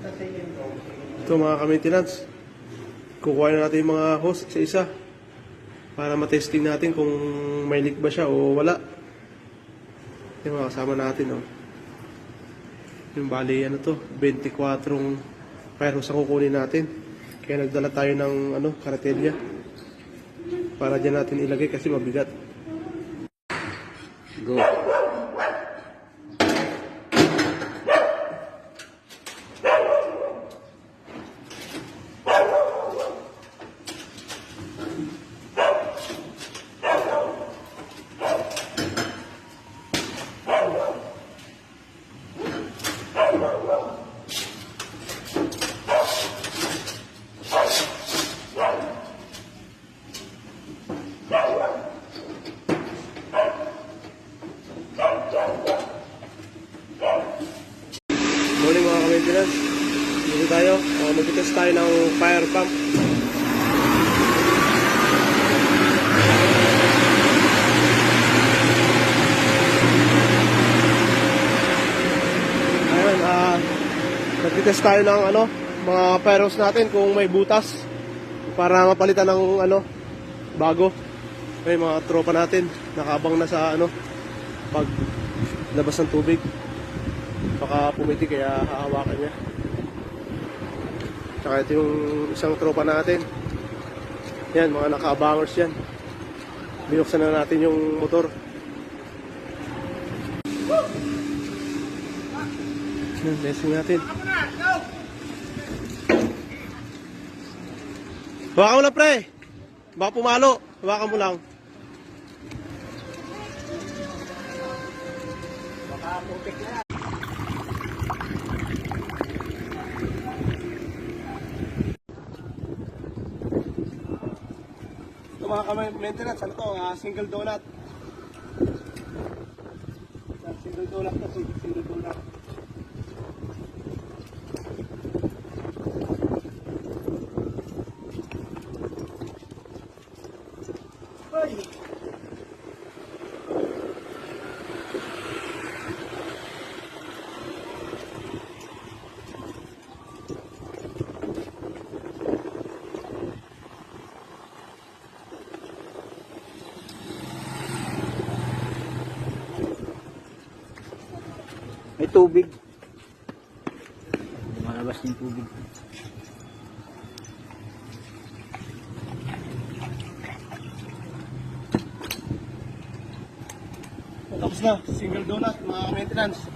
Ito mga ka-maintenance, kukuha na natin yung mga hose isa-isa para matesting natin kung may leak ba siya o wala. Yung mga kasama natin, oh. Yung bali, ano to, 24 fire hose ang kukunin natin. Kaya nagdala tayo ng karatelya para dyan natin ilagay kasi mabigat. Go! Morning mga ka-maintenance, dito tayo, mag-test tayo ng fire pump. Ayun, mag-test tayo ng mga fire hose natin kung may butas para mapalitan ng bago. May mga tropa natin nakabang na sa pag labas ng tubig. Baka pumiti kaya hahawakan niya. Tsaka ito yung isang tropa natin. Yan, mga naka-abangers yan. Binuksan na natin yung motor. Yan, testing natin. Hawakan mo lang pre. Baka pumalo. Hawakan mo lang. Baka putik na. Ito mga ka-maintenance, single donut. Single donut to, single donut. Ay! May tubig. Lumalabas yung tubig. Tapos na, single donut mga maintenance.